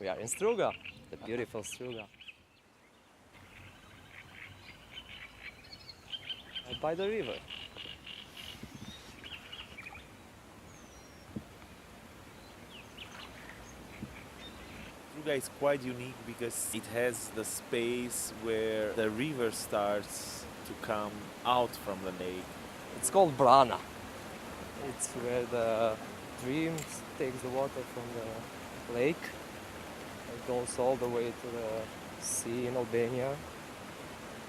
We are in Struga, the beautiful Struga. By the river. Struga is quite unique because it has the space where the river starts to come out from the lake. It's called Brana. It's where the stream takes the water from the lake. It goes all the way to the sea in Albania.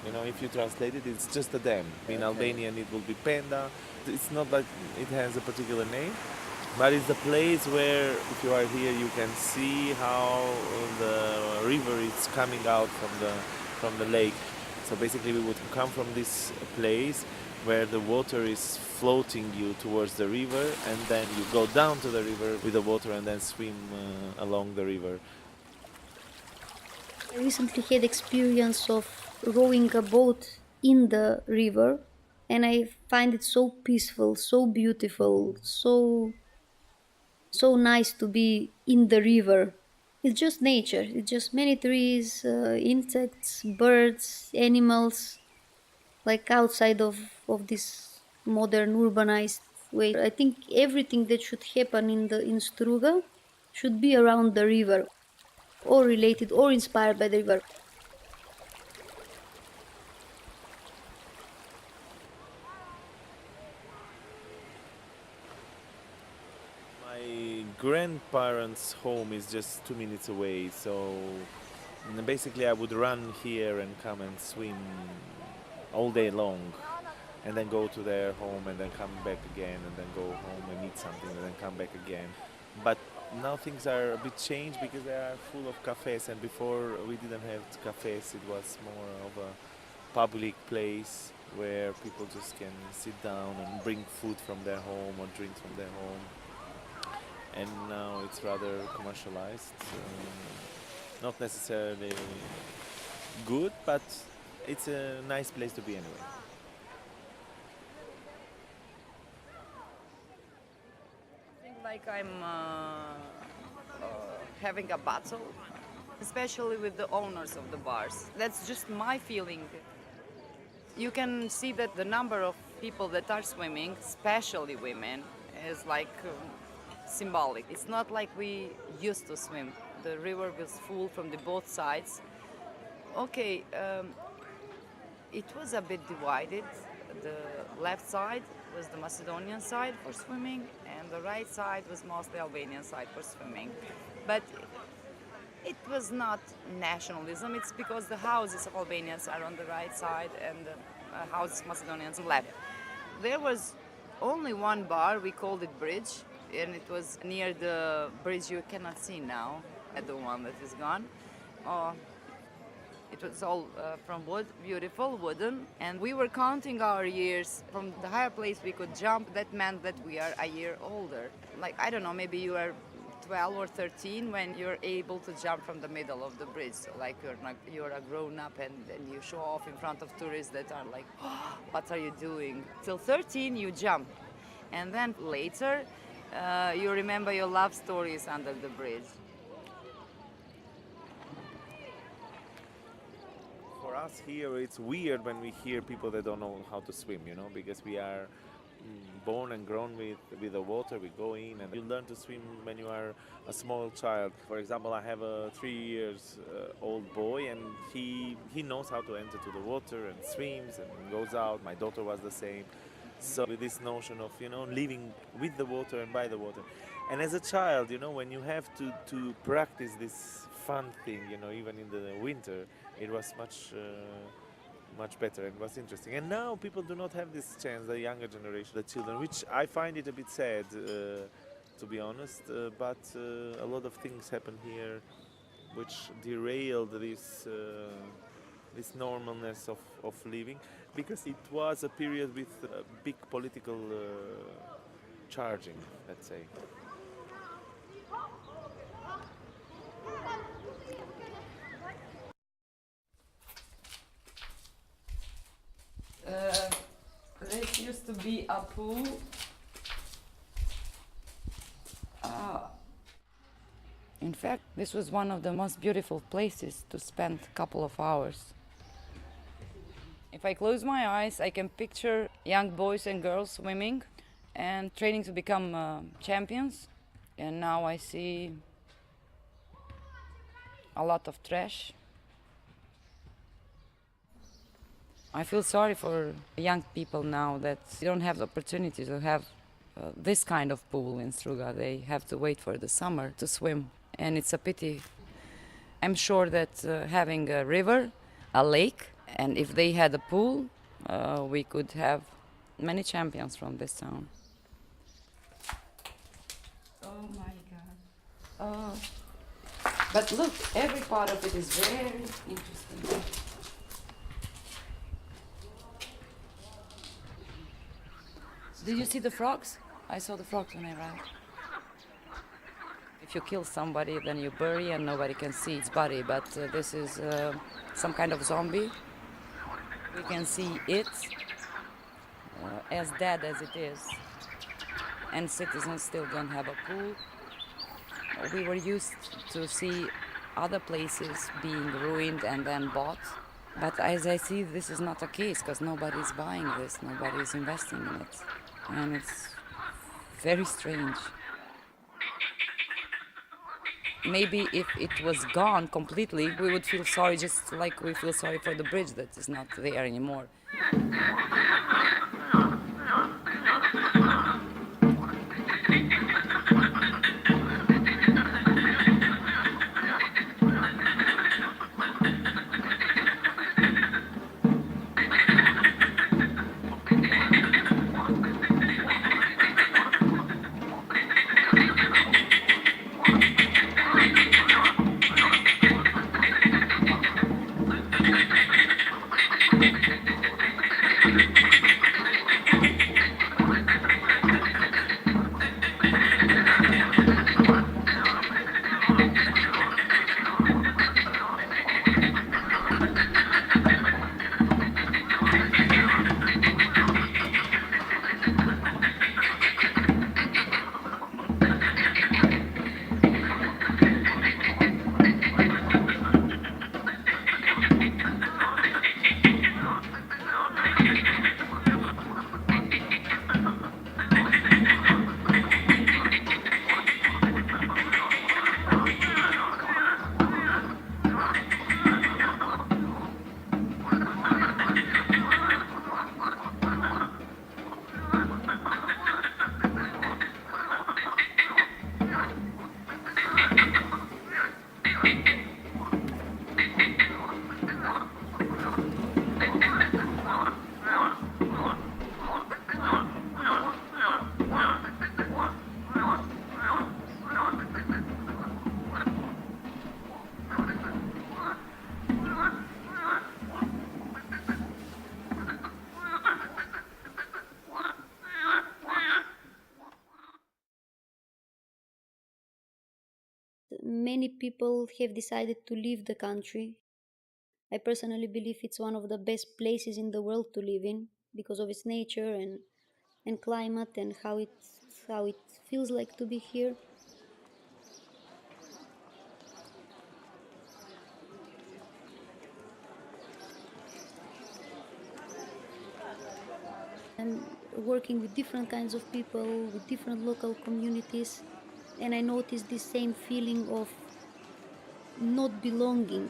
You know, if you translate it, it's just a dam. In Okay. Albanian, it will be Penda. It's not like it has a particular name, but it's the place where, if you are here, you can see how the river is coming out from the lake. So basically, we would come from this place where the water is floating you towards the river, and then you go down to the river with the water and then swim along the river. I recently had experience of rowing a boat in the river, and I find it so peaceful, so beautiful, so nice to be in the river. It's just nature. It's just many trees, insects, birds, animals, like outside of this modern urbanized way. I think everything that should happen in Struga should be around the river, or related or inspired by the river. My grandparents' home is just 2 minutes away, so basically I would run here and come and swim all day long, and then go to their home and then come back again, and then go home and eat something and then come back again. But now things are a bit changed because they are full of cafes, and before we didn't have cafes, it was more of a public place where people just can sit down and bring food from their home or drinks from their home. And now it's rather commercialized, not necessarily good, but it's a nice place to be anyway. I think like I'm having a battle, especially with the owners of the bars. That's just my feeling. You can see that the number of people that are swimming, especially women, is like symbolic. It's not like we used to swim. The river was full from the both sides. Okay, it was a bit divided. The left side was the Macedonian side for swimming, and the right side was mostly Albanian side for swimming. But it was not nationalism. It's because the houses of Albanians are on the right side and the houses of Macedonians left. There was only one bar, we called it Bridge, and it was near the bridge you cannot see now, at the one that is gone. It was all from wood, beautiful, wooden, and we were counting our years. From the higher place we could jump, that meant that we are a year older. Like, I don't know, maybe you are 12 or 13 when you're able to jump from the middle of the bridge. So like you're a grown up, and you show off in front of tourists that are like, oh, what are you doing? Till 13 you jump, and then later you remember your love stories under the bridge. For us here, it's weird when we hear people that don't know how to swim, you know, because we are born and grown with the water. We go in and you learn to swim when you are a small child. For example, I have a 3 years old boy, and he knows how to enter to the water and swims and goes out. My daughter was the same. So with this notion of, you know, living with the water and by the water. And as a child, you know, when you have to practice this fun thing, you know, even in the winter, it was much better and was interesting. And now people do not have this chance, the younger generation, the children, which I find it a bit sad, to be honest. But a lot of things happen here which derailed this normalness of living, because it was a period with big political charging, let's say. This used to be a pool. In fact, this was one of the most beautiful places to spend a couple of hours. If I close my eyes, I can picture young boys and girls swimming and training to become champions. And now I see a lot of trash. I feel sorry for young people now that don't have the opportunity to have this kind of pool in Struga. They have to wait for the summer to swim, and it's a pity. I'm sure that having a river, a lake, and if they had a pool, we could have many champions from this town. Oh my God. But look, every part of it is very interesting. Did you see the frogs? I saw the frogs when I arrived. If you kill somebody, then you bury and nobody can see its body, but this is some kind of zombie. We can see it as dead as it is, and citizens still don't have a pool. We were used to see other places being ruined and then bought, but as I see, this is not the case because nobody's buying this, nobody's investing in it, and it's very strange. Maybe if it was gone completely, we would feel sorry, just like we feel sorry for the bridge that is not there anymore. Many people have decided to leave the country. I personally believe it's one of the best places in the world to live in because of its nature and climate and how it feels like to be here. I'm working with different kinds of people, with different local communities, and I noticed this same feeling of not belonging.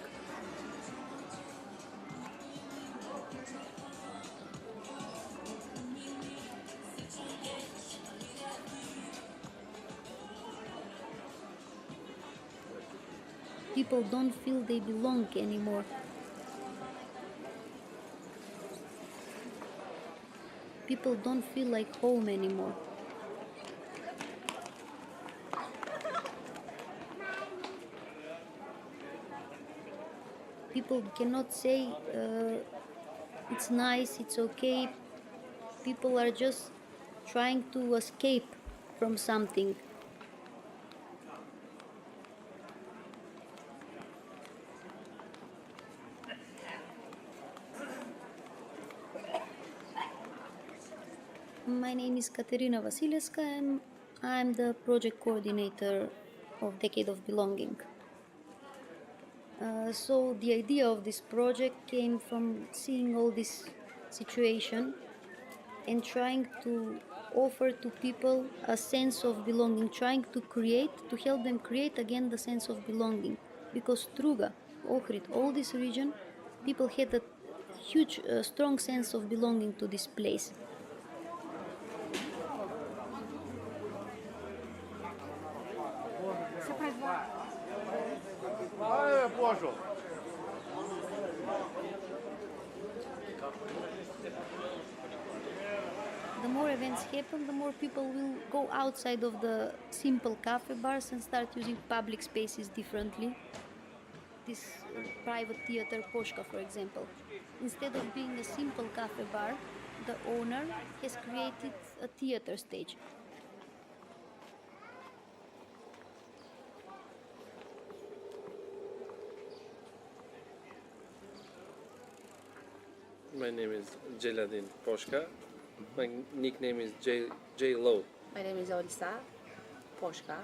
People don't feel they belong anymore. People don't feel like home anymore. People cannot say it's nice, it's okay. People are just trying to escape from something. My name is Katerina Vasileska and I'm the project coordinator of decade of belonging. So the idea of this project came from seeing all this situation and trying to offer to people a sense of belonging, trying to help them create again the sense of belonging. Because Struga, Ohrid, all this region, people had a huge, strong sense of belonging to this place. The more events happen, the more people will go outside of the simple cafe bars and start using public spaces differently. This private theater, Poshka, for example. Instead of being a simple cafe bar, the owner has created a theater stage. My name is Jeladin Poshka. My nickname is J Lo. My name is Orisa Poshka.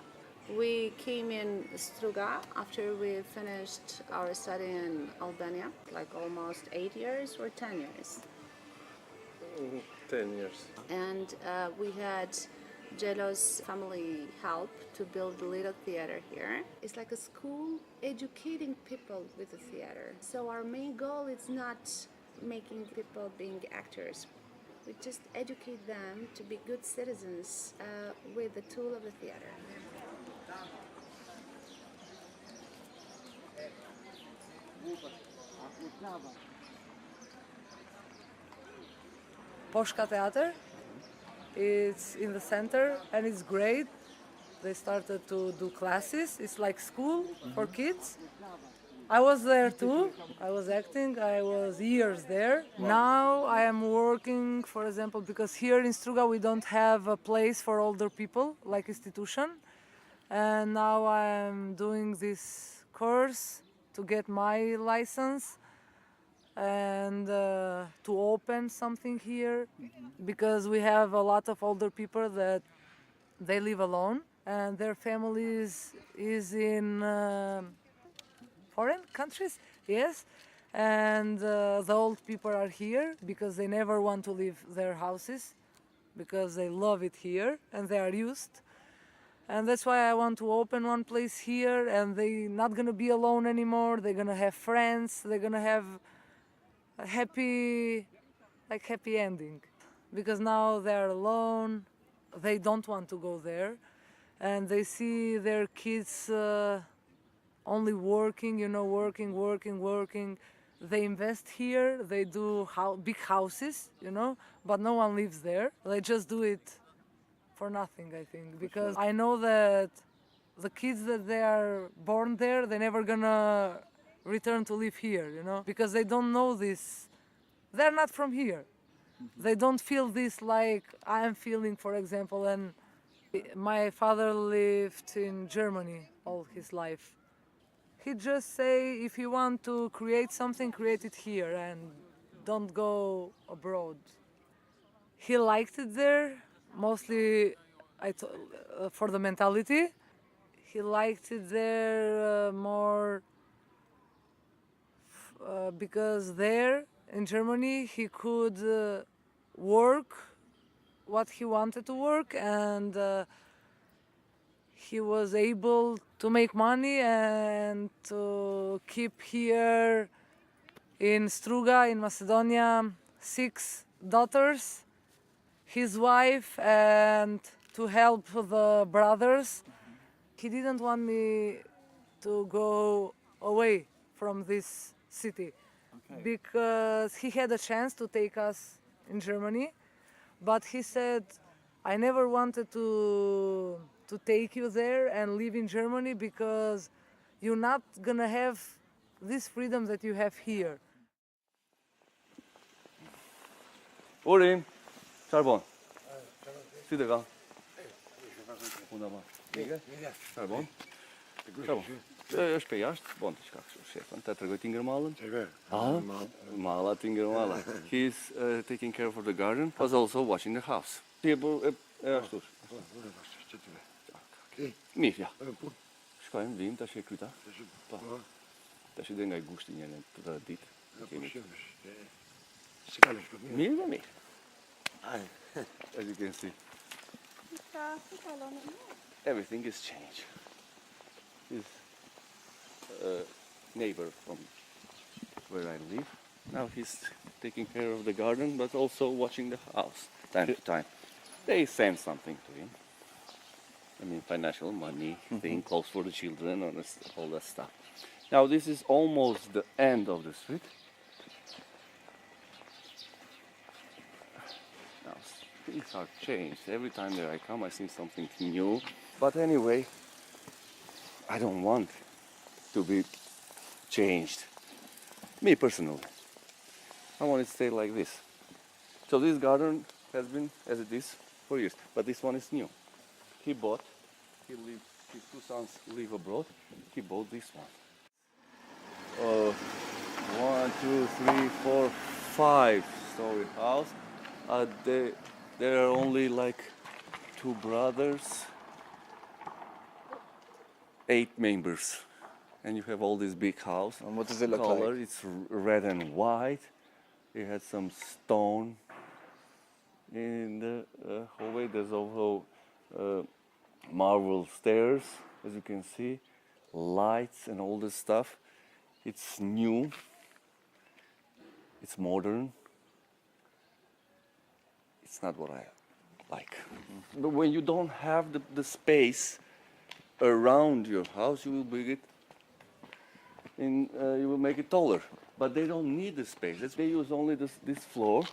We came in Struga after we finished our study in Albania, like almost 8 years or 10 years. 10 years. And we had Jelo's family help to build a little theater here. It's like a school educating people with the theater. So our main goal is not making people being actors. We just educate them to be good citizens with the tool of the theater. Poshka Theater. It's in the center and it's great. They started to do classes. It's like school for kids. I was there too. I was acting. I was years there. Now I am working, for example, because here in Struga we don't have a place for older people like institution. And now I am doing this course to get my license and to open something here because we have a lot of older people that they live alone and their families is in foreign countries, yes, and the old people are here because they never want to leave their houses because they love it here and they are used. And that's why I want to open one place here and they're not gonna be alone anymore. They're gonna have friends, they're gonna have a happy ending. Because now they're alone, they don't want to go there and they see their kids only working, working. They invest here, they do big houses, but no one lives there. They just do it for nothing, I think, because I know that the kids that they are born there, they're never gonna return to live here, because they don't know this. They're not from here. They don't feel this like I am feeling, for example. And my father lived in Germany all his life. He just say, if you want to create something, create it here and don't go abroad. He liked it there, mostly for the mentality. He liked it there more because there in Germany he could work what he wanted to work and he was able to make money and to keep here in Struga, in Macedonia, 6 daughters, his wife, and to help the brothers. He didn't want me to go away from this city because he had a chance to take us in Germany, but he said, I never wanted to take you there and live in Germany because you're not gonna have this freedom that you have here. Orin, Charbon. Sydega. Wunderbar. Charbon. Charbon. Spējās, bontiš kāks šefan. Tetra Tingermalen. Mala Tingermala. He's taking care of the garden, was also watching the house. Mīr, jā. Shkojmë, vim, tash e kryta. Po. Tash I dhe nga I gushti një në të ditë. Mirë, më mirë. As you can see, everything is changed. His neighbor from where I live, now he's taking care of the garden, but also watching the house time to time. They send something to him. I mean, financial money, thing, clothes for the children, and all that stuff. Now this is almost the end of the street. Now things are changed. Every time that I come, I see something new. But anyway, I don't want to be changed. Me personally, I want it to stay like this. So this garden has been as it is for years, but this one is new. His two sons live abroad. He bought this one. 1, 2, 3, 4, 5-story house. There are only like 2 brothers, 8 members, and you have all this big house. And what does it look color? like? It's red and white. It has some stone in the hallway. There's also marble stairs, as you can see, lights and all this stuff. It's new. It's modern. It's not what I like. But when you don't have the space around your house, you will bring it in, you will make it taller. But they don't need the space. They use only this floor,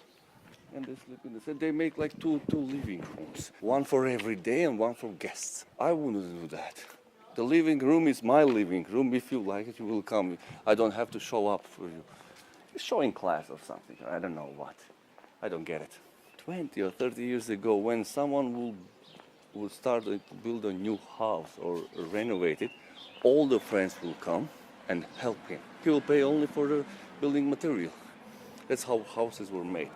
and they sleep in the set. They make like two living rooms, one for every day and one for guests. I wouldn't do that. The living room is my living room. If you like it, you will come. I don't have to show up for you. Showing class or something. I don't know what. I don't get it. 20 or 30 years ago, when someone will start to build a new house or renovate it, all the friends will come and help him. He will pay only for the building material. That's how houses were made.